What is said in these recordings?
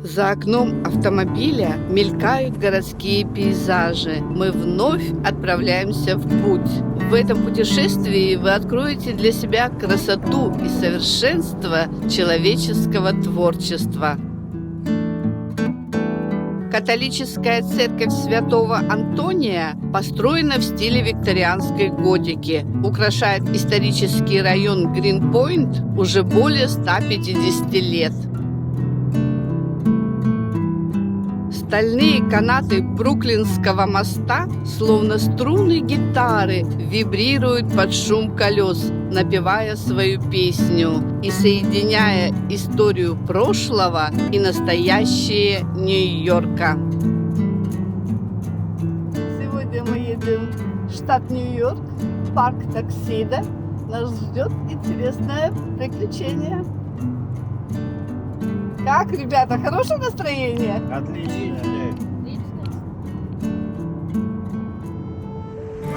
За окном автомобиля мелькают городские пейзажи. Мы вновь отправляемся в путь. В этом путешествии вы откроете для себя красоту и совершенство человеческого творчества. Католическая церковь Святого Антония построена в стиле викторианской готики. Украшает исторический район Гринпойнт уже более 150 лет. Стальные канаты Бруклинского моста, словно струны гитары, вибрируют под шум колес, напевая свою песню и соединяя историю прошлого и настоящее Нью-Йорка. Сегодня мы едем в штат Нью-Йорк, парк Таксида. Нас ждет интересное приключение. Как, ребята, хорошее настроение? Отлично.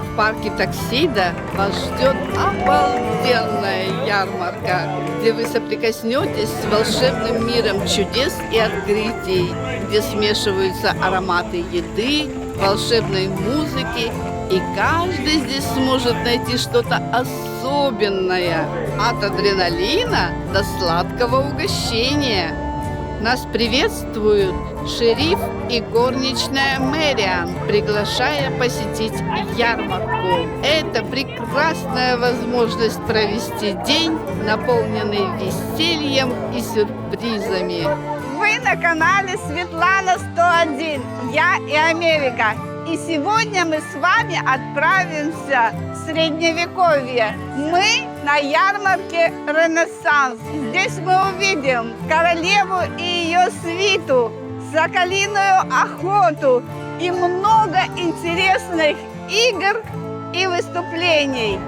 В парке Таксида вас ждет обалденная ярмарка, где вы соприкоснетесь с волшебным миром чудес и открытий, где смешиваются ароматы еды, волшебной музыки, и каждый здесь сможет найти что-то особенное, от адреналина до сладкого угощения. Нас приветствуют шериф и горничная Мэриан, приглашая посетить ярмарку. Это прекрасная возможность провести день, наполненный весельем и сюрпризами. Вы на канале Светлана 101. Я и Америка. И сегодня мы с вами отправимся в Средневековье. Мы на ярмарке «Ренессанс». Здесь мы увидим королеву и ее свиту, соколиную охоту и много интересных игр и выступлений.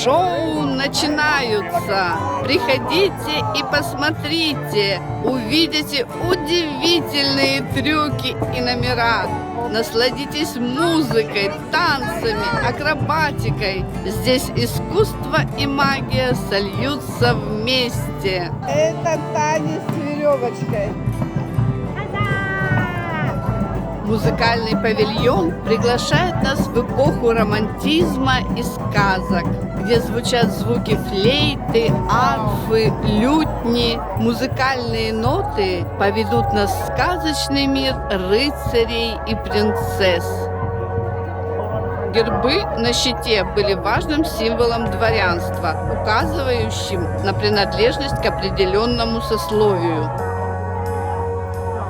Шоу начинаются! Приходите и посмотрите! Увидите удивительные трюки и номера! Насладитесь музыкой, танцами, акробатикой! Здесь искусство и магия сольются вместе! Это танец с веревочкой. Музыкальный павильон приглашает нас в эпоху романтизма и сказок, где звучат звуки флейты, арфы, лютни. Музыкальные ноты поведут нас в сказочный мир рыцарей и принцесс. Гербы на щите были важным символом дворянства, указывающим на принадлежность к определенному сословию.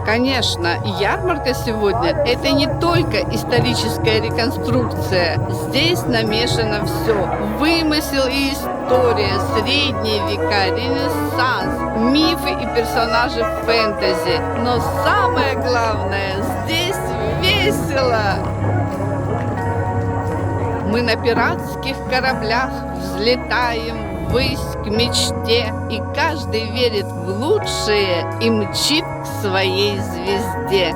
Конечно, ярмарка сегодня – это не только историческая реконструкция. Здесь намешано все. Вымысел и история, средние века, ренессанс, мифы и персонажи фэнтези. Но самое главное – здесь весело! Мы на пиратских кораблях взлетаем ввысь к мечте, и каждый верит в лучшее и мчит к своей звезде.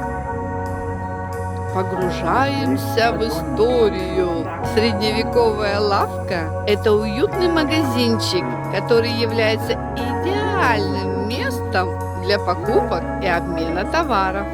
Погружаемся в историю. Средневековая лавка – это уютный магазинчик, который является идеальным местом для покупок и обмена товаров.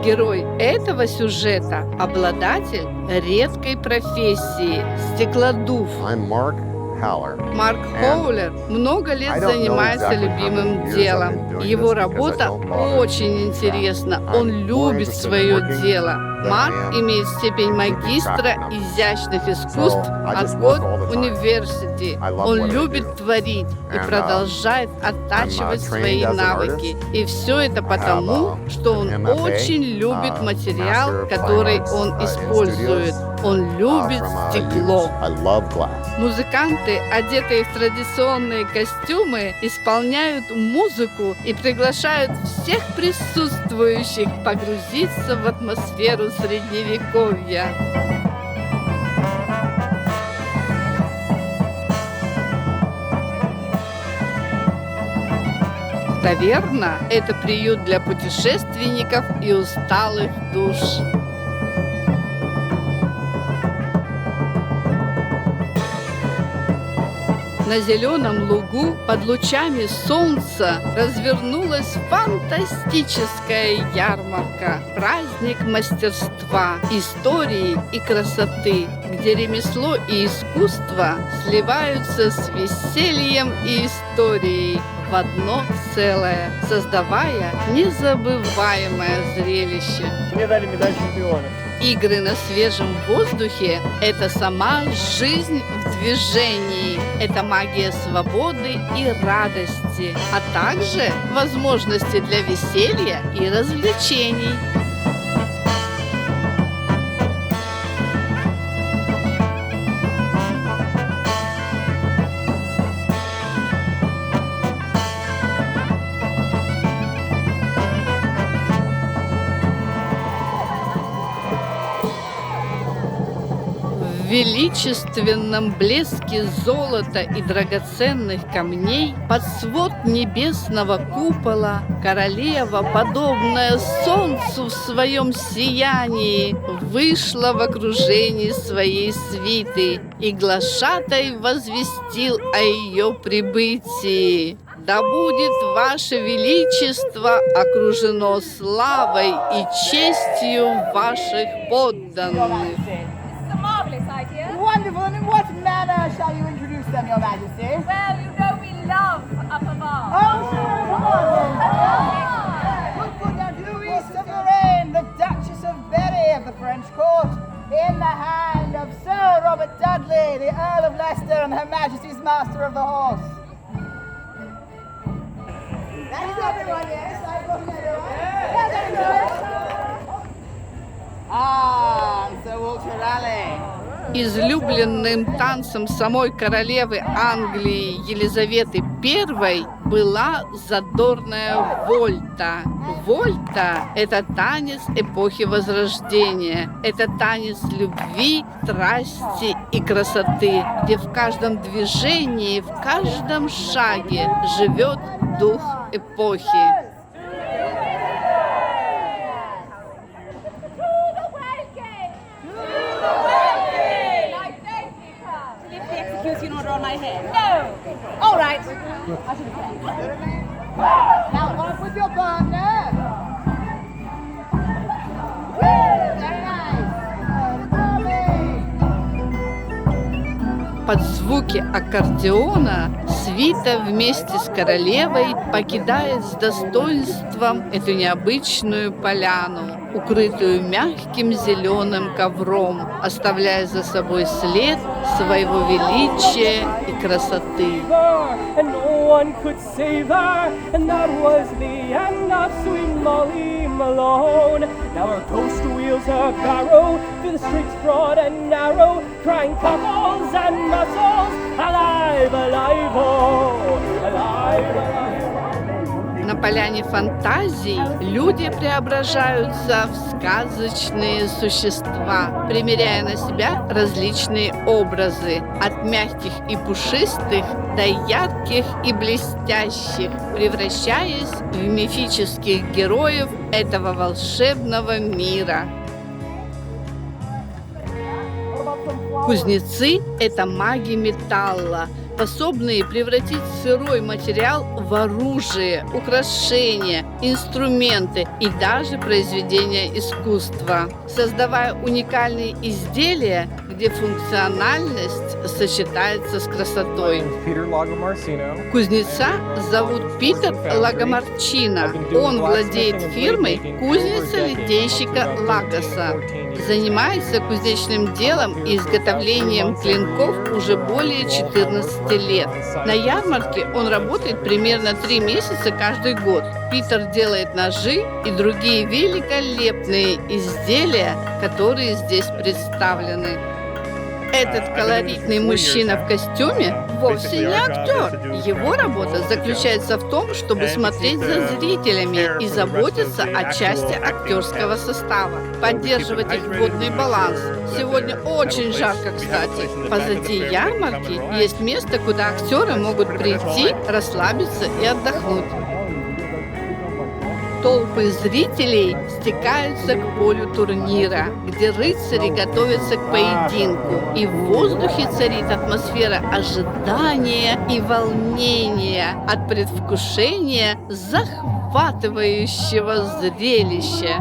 Герой этого сюжета – обладатель редкой профессии – стеклодув. Марк Хоулер много лет занимается любимым делом. Его работа очень интересна. Он любит свое дело. Марк имеет степень магистра изящных искусств от Год Университи. Он любит творить и продолжает оттачивать свои навыки. И все это потому, что он очень любит материал, который он использует. Он любит стекло. Музыканты, одетые в традиционные костюмы, исполняют музыку и приглашают всех присутствующих погрузиться в атмосферу Средневековья. Таверна – это приют для путешественников и усталых душ. На зеленом лугу под лучами солнца развернулась фантастическая ярмарка, праздник мастерства, истории и красоты, где ремесло и искусство сливаются с весельем и историей в одно целое, создавая незабываемое зрелище. Мне дали медаль чемпиона. Игры на свежем воздухе – это сама жизнь в движении. Это магия свободы и радости, а также возможности для веселья и развлечений. В величественном блеске золота и драгоценных камней под свод небесного купола королева, подобная солнцу в своем сиянии, вышла в окружении своей свиты, и глашатай возвестил о ее прибытии. Да будет ваше величество окружено славой и честью ваших подданных. Marvellous idea. Wonderful, and in what manner shall you introduce them, Your Majesty? Well, you know we love Upper Bar. Oh, sure, come on then. We'll put down Louise of Lorraine, the Duchess of Berry of the French court, in the hand of Sir Robert Dudley, the Earl of Leicester and Her Majesty's Master of the Horse. That is everyone, yes? I've got everyone. Yes, everyone. Ah, Sir Walter Raleigh. Излюбленным танцем самой королевы Англии Елизаветы I была задорная вольта. Вольта – это танец эпохи Возрождения. Это танец любви, страсти и красоты, где в каждом движении, в каждом шаге живет дух эпохи. On my head. No! All right. I should have. Now off with your partner. Very nice. Под звуки аккордеона свита вместе с королевой покидает с достоинством эту необычную поляну, укрытую мягким зеленым ковром, оставляя за собой след своего величия и красоты. And no one could save her, and that was the end of sweet Molly Malone. Now her ghost wheels her barrow through the streets broad and narrow, crying cockles and mussels, alive, alive, oh, alive, alive. На поляне фантазий люди преображаются в сказочные существа, примеряя на себя различные образы, от мягких и пушистых до ярких и блестящих, превращаясь в мифических героев этого волшебного мира. Кузнецы – это маги металла, способные превратить сырой материал в оружие, украшения, инструменты и даже произведения искусства, создавая уникальные изделия, где функциональность сочетается с красотой. Кузнеца зовут Питер Лагомарчино. Он владеет фирмой кузница-литейщика Лагоса. Занимается кузнечным делом и изготовлением клинков уже более 14 лет. На ярмарке он работает примерно 3 месяца каждый год. Питер делает ножи и другие великолепные изделия, которые здесь представлены. Этот колоритный мужчина в костюме вовсе не актер. Его работа заключается в том, чтобы смотреть за зрителями и заботиться о части актерского состава, поддерживать их водный баланс. Сегодня очень жарко, кстати. Позади ярмарки есть место, куда актеры могут прийти, расслабиться и отдохнуть. Толпы зрителей стекаются к полю турнира, где рыцари готовятся к поединку. И в воздухе царит атмосфера ожидания и волнения от предвкушения захватывающего зрелища.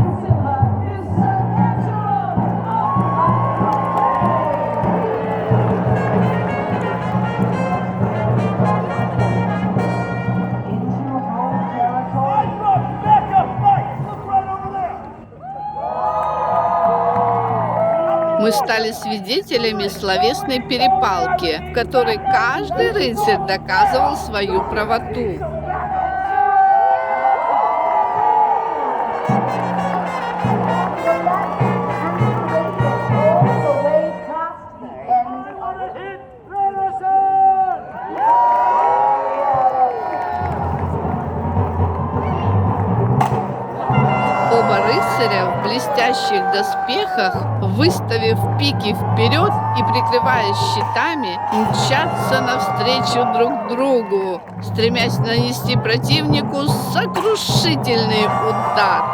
Мы стали свидетелями словесной перепалки, в которой каждый рыцарь доказывал свою правоту. Оба рыцаря в блестящих доспехах, выставив пики вперед и прикрываясь щитами, мчатся навстречу друг другу, стремясь нанести противнику сокрушительный удар.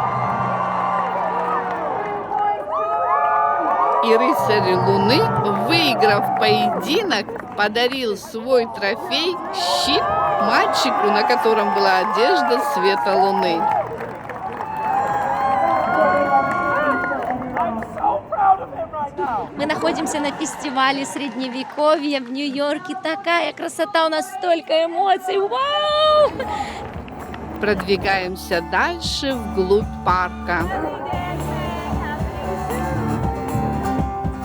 И рыцарь Луны, выиграв поединок, подарил свой трофей щит мальчику, на котором была одежда цвета Луны. Мы находимся на фестивале Средневековья в Нью-Йорке. Такая красота, у нас столько эмоций. Вау! Продвигаемся дальше вглубь парка.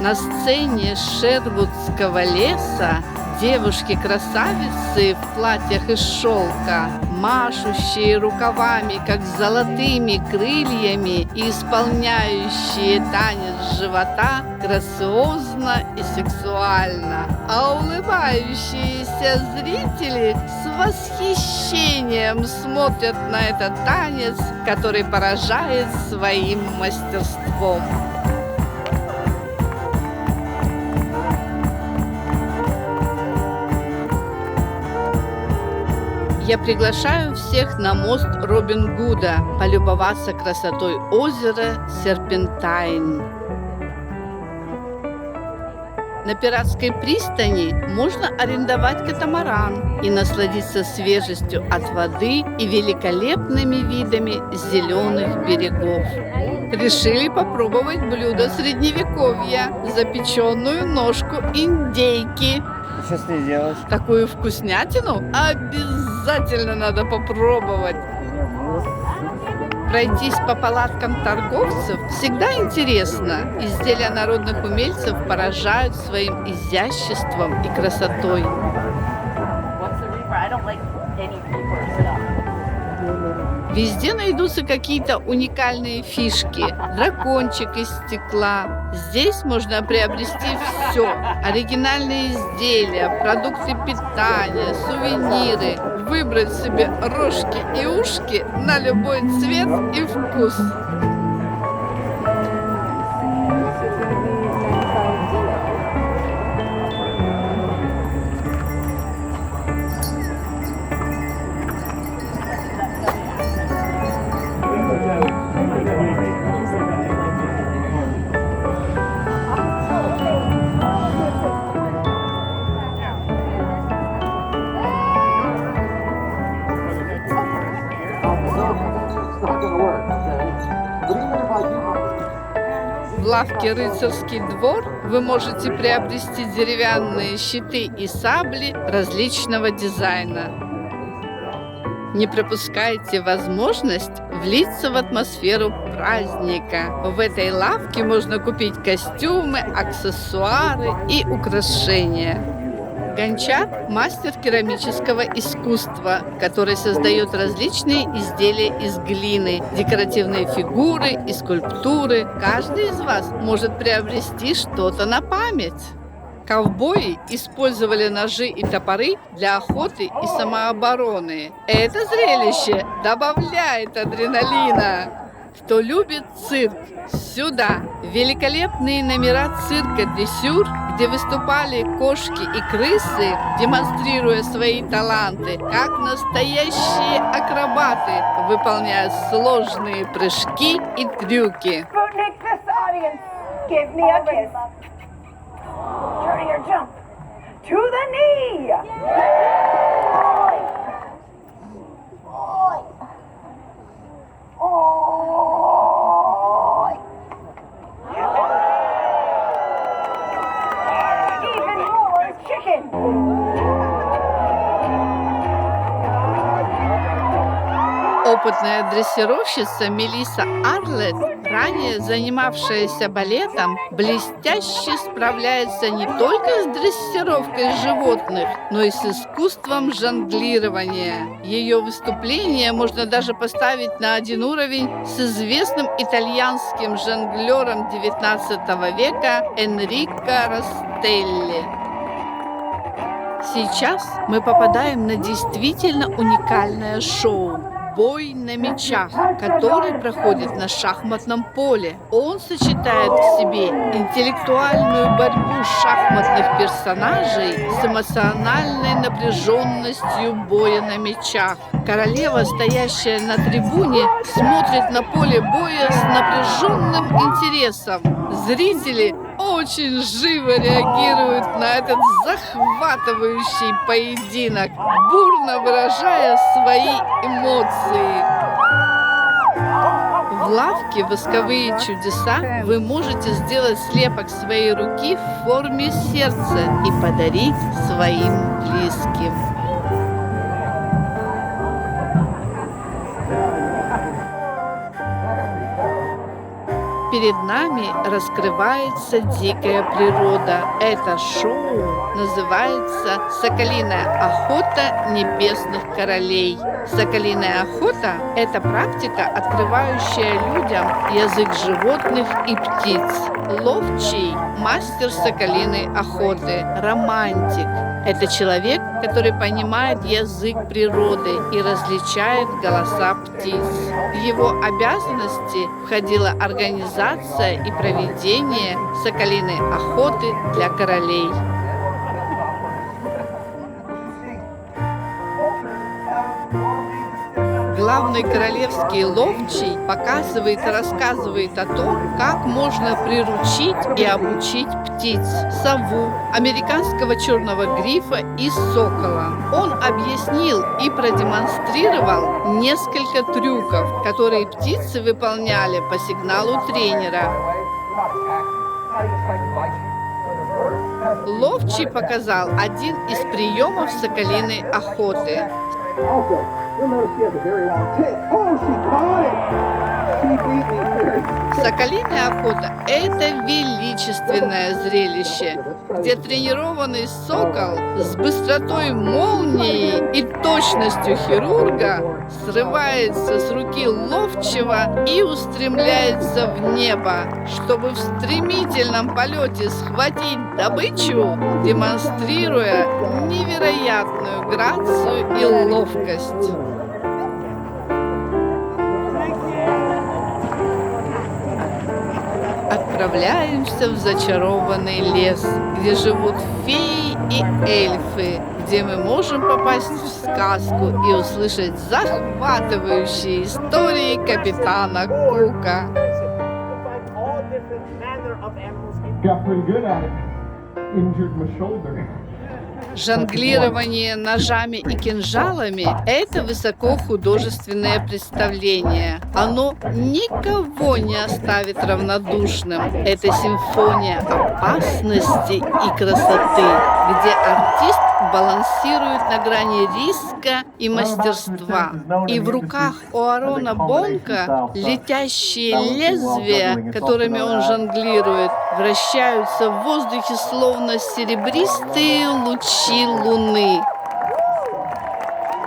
На сцене Шервудского леса девушки-красавицы в платьях из шелка, машущие рукавами, как золотыми крыльями, и исполняющие танец живота грациозно и сексуально. А улыбающиеся зрители с восхищением смотрят на этот танец, который поражает своим мастерством. Я приглашаю всех на мост Робин Гуда полюбоваться красотой озера Серпентайн. На пиратской пристани можно арендовать катамаран и насладиться свежестью от воды и великолепными видами зеленых берегов. Решили попробовать блюдо средневековья – запеченную ножку индейки. Что с ней делать? Такую вкуснятину обязательно надо попробовать. Пройтись по палаткам торговцев всегда интересно. Изделия народных умельцев поражают своим изяществом и красотой. Везде найдутся какие-то уникальные фишки. Дракончик из стекла. Здесь можно приобрести все. Оригинальные изделия, продукты питания, сувениры. Выбрать себе рожки и ушки на любой цвет и вкус. В лавке «Рыцарский двор» вы можете приобрести деревянные щиты и сабли различного дизайна. Не пропускайте возможность влиться в атмосферу праздника. В этой лавке можно купить костюмы, аксессуары и украшения. Гончар – мастер керамического искусства, который создает различные изделия из глины, декоративные фигуры и скульптуры. Каждый из вас может приобрести что-то на память. Ковбои использовали ножи и топоры для охоты и самообороны. Это зрелище добавляет адреналина. Кто любит цирк, сюда. Великолепные номера цирка «Дрессюр», где выступали кошки и крысы, демонстрируя свои таланты, как настоящие акробаты, выполняя сложные прыжки и трюки. Sputnik, this audience, give me a kiss. Turn your jump to the knee. Even more chicken. Опытная дрессировщица Мелисса Арлетт, ранее занимавшаяся балетом, блестяще справляется не только с дрессировкой животных, но и с искусством жонглирования. Ее выступление можно даже поставить на один уровень с известным итальянским жонглером XIX века Энрико Ростелли. Сейчас мы попадаем на действительно уникальное шоу «Бой на мячах», который проходит на шахматном поле. Он сочетает в себе интеллектуальную борьбу шахматных персонажей с эмоциональной напряженностью боя на мячах. Королева, стоящая на трибуне, смотрит на поле боя с напряженным интересом. Зрители очень живо реагируют на этот захватывающий поединок, бурно выражая свои эмоции. В лавке «Восковые чудеса» вы можете сделать слепок своей руки в форме сердца и подарить своим близким. Перед нами раскрывается дикая природа. Это шоу называется «Соколиная охота небесных королей». Соколиная охота – это практика, открывающая людям язык животных и птиц. Ловчий – мастер соколиной охоты, романтик. Это человек, который понимает язык природы и различает голоса птиц. В его обязанности входила организация и проведение соколиной охоты для королей. Главный королевский ловчий показывает и рассказывает о том, как можно приручить и обучить птиц, сову, американского черного грифа и сокола. Он объяснил и продемонстрировал несколько трюков, которые птицы выполняли по сигналу тренера. Ловчий показал один из приемов соколиной охоты. Соколиная охота – это величественное зрелище, где тренированный сокол с быстротой молнии и точностью хирурга срывается с руки ловчего и устремляется в небо, чтобы в стремительном полете схватить добычу, демонстрируя невероятную грацию и ловкость. Отправляемся в зачарованный лес, где живут феи и эльфы, где мы можем попасть в сказку и услышать захватывающие истории капитана Кука. Got pretty good at it. Injured my shoulder. Жонглирование ножами и кинжалами – это высокохудожественное представление. Оно никого не оставит равнодушным. Это симфония опасности и красоты, где артист балансирует на грани риска и мастерства. И в руках у Аарона Бонка летящие лезвия, которыми он жонглирует, вращаются в воздухе словно серебристые лучи луны.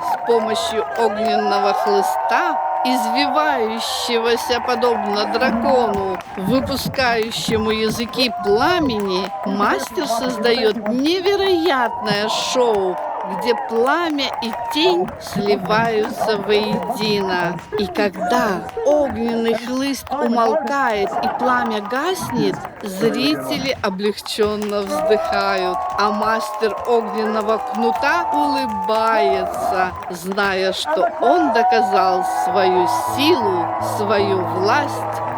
С помощью огненного хлыста, извивающегося подобно дракону, выпускающему языки пламени, мастер создает невероятное шоу, где пламя и тень сливаются воедино. И когда огненный хлыст умолкает и пламя гаснет, зрители облегченно вздыхают, а мастер огненного кнута улыбается, зная, что он доказал свою силу, свою власть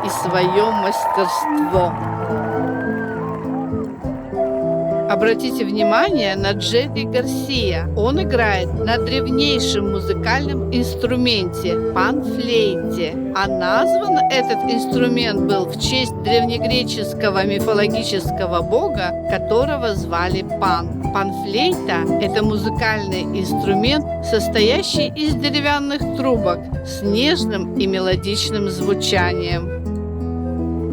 и свое мастерство. Обратите внимание на Джерри Гарсия. Он играет на древнейшем музыкальном инструменте – панфлейте. А назван этот инструмент был в честь древнегреческого мифологического бога, которого звали Пан. Панфлейта – это музыкальный инструмент, состоящий из деревянных трубок с нежным и мелодичным звучанием.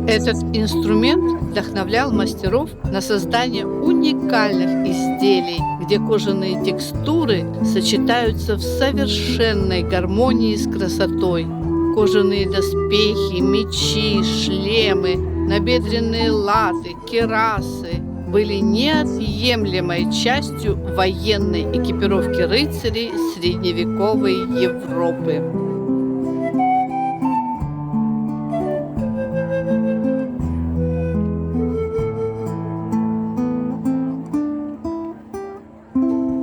Этот инструмент вдохновлял мастеров на создание уникальных изделий, где кожаные текстуры сочетаются в совершенной гармонии с красотой. Кожаные доспехи, мечи, шлемы, набедренные латы, кирасы были неотъемлемой частью военной экипировки рыцарей средневековой Европы.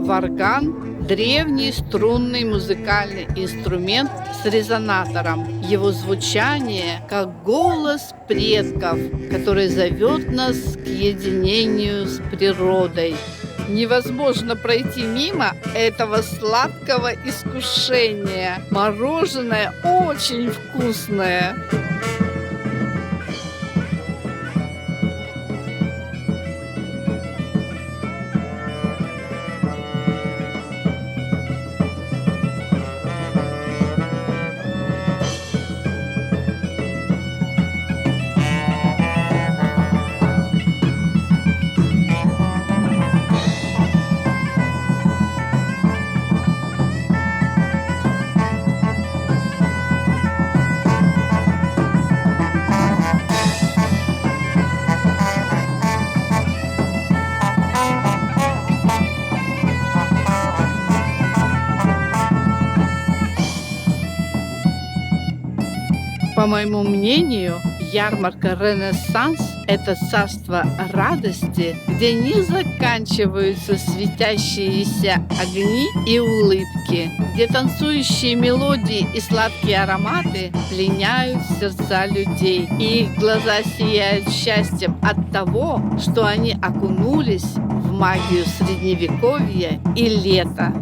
Варган – древний струнный музыкальный инструмент с резонатором. Его звучание как голос предков, который зовет нас к единению с природой. Невозможно пройти мимо этого сладкого искушения. Мороженое очень вкусное. По моему мнению, ярмарка «Ренессанс» – это царство радости, где не заканчиваются светящиеся огни и улыбки, где танцующие мелодии и сладкие ароматы пленяют сердца людей, и их глаза сияют счастьем от того, что они окунулись в магию Средневековья и лета.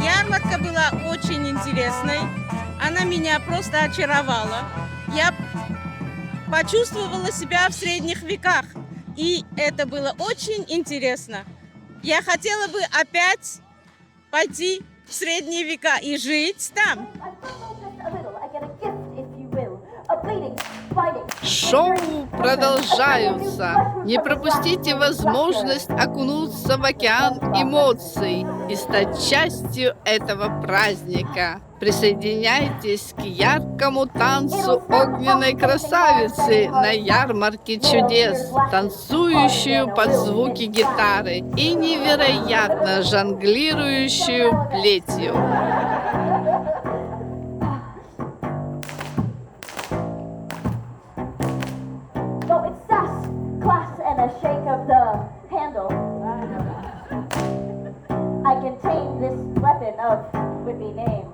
Ярмарка была очень интересной. Она меня просто очаровала. Я почувствовала себя в средних веках. И это было очень интересно. Я хотела бы опять пойти в средние века и жить там. Шоу продолжаются. Не пропустите возможность окунуться в океан эмоций и стать частью этого праздника. Присоединяйтесь к яркому танцу огненной красавицы на ярмарке чудес, танцующую под звуки гитары и невероятно жонглирующую плетью. A shake of the handle. I can tame this weapon of whippy name.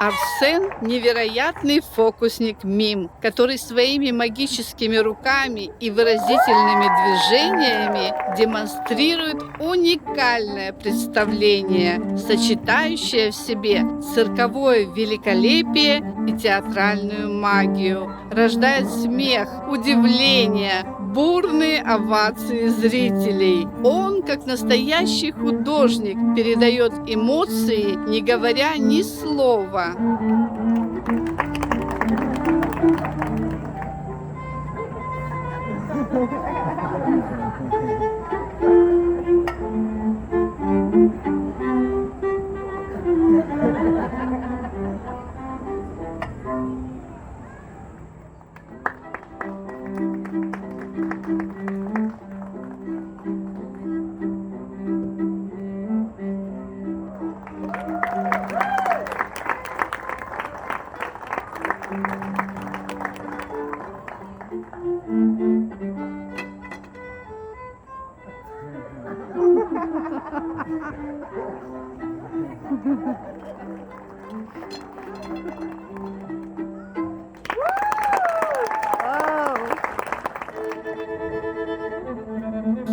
Арсен – невероятный фокусник-мим, который своими магическими руками и выразительными движениями демонстрирует уникальное представление, сочетающее в себе цирковое великолепие и театральную магию. Рождает смех, удивление, бурные овации зрителей. Он, как настоящий художник, передает эмоции, не говоря ни слова.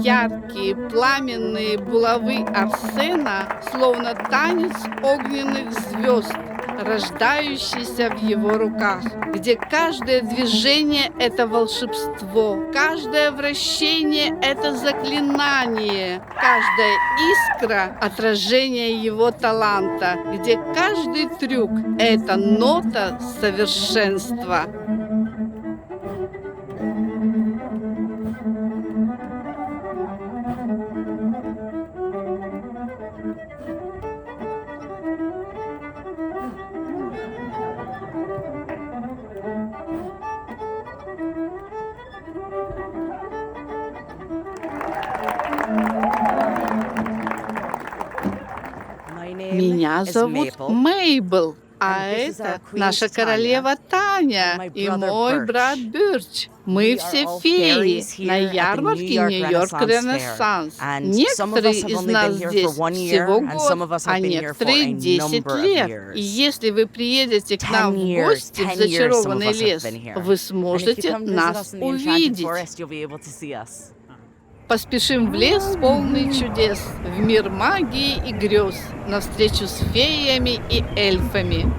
Яркие пламенные булавы Арсена, словно танец огненных звезд, рождающийся в его руках, где каждое движение — это волшебство, каждое вращение — это заклинание, каждая искра — отражение его таланта, где каждый трюк — это нота совершенства. Меня зовут Мейбл, а это наша королева Таня и мой брат Бёрч. Мы все феи на ярмарке Нью-Йорк Ренессанс. Некоторые из нас здесь всего год, а некоторые 10 лет. И если вы приедете к нам в гости в зачарованный лес, вы сможете нас увидеть. Поспешим в лес, полный чудес, в мир магии и грез, навстречу с феями и эльфами.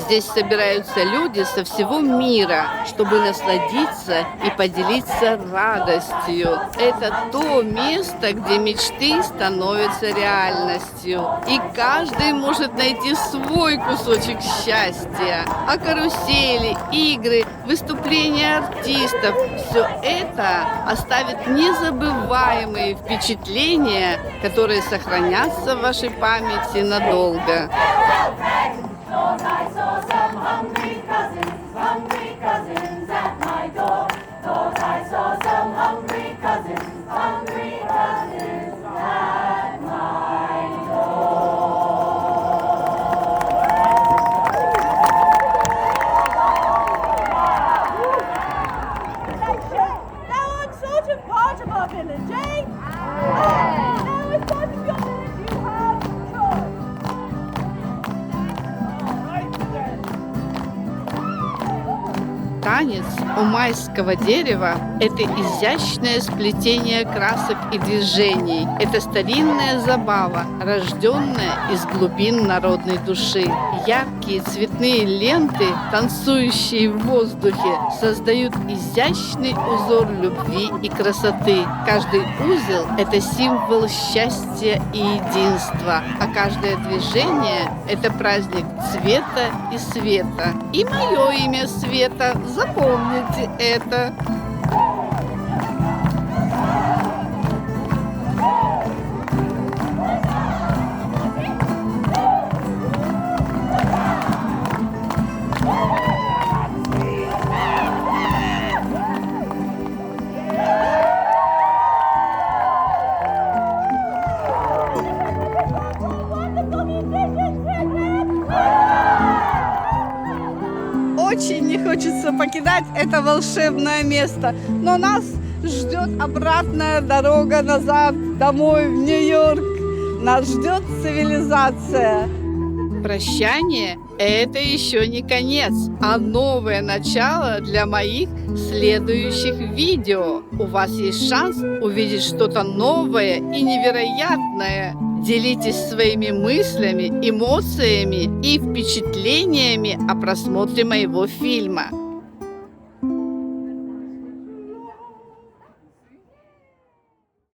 Здесь собираются люди со всего мира, чтобы насладиться и поделиться радостью. Это то место, где мечты становятся реальностью. И каждый может найти свой кусочек счастья. А карусели, игры, выступления артистов – все это оставит незабываемые впечатления, которые сохранятся в вашей памяти надолго. I saw some hungry cousins at my door. Thought I saw some hungry cousins at my door. Now I'm sort of part of our village, eh? Now it's part of your village, you have choice. Танец у майского дерева – это изящное сплетение красок и движений. Это старинная забава, рожденная из глубин народной души. Яркие цветные ленты, танцующие в воздухе, создают изящный узор любви и красоты. Каждый узел – это символ счастья и единства, а каждое движение – это праздник цвета и света. И мое имя Света. Запомните это. Очень не хочется покидать это волшебное место, но нас ждет обратная дорога назад, домой, в Нью-Йорк. Нас ждет цивилизация. Прощание – это еще не конец, а новое начало для моих следующих видео. У вас есть шанс увидеть что-то новое и невероятное. Делитесь своими мыслями, эмоциями и впечатлениями о просмотре моего фильма.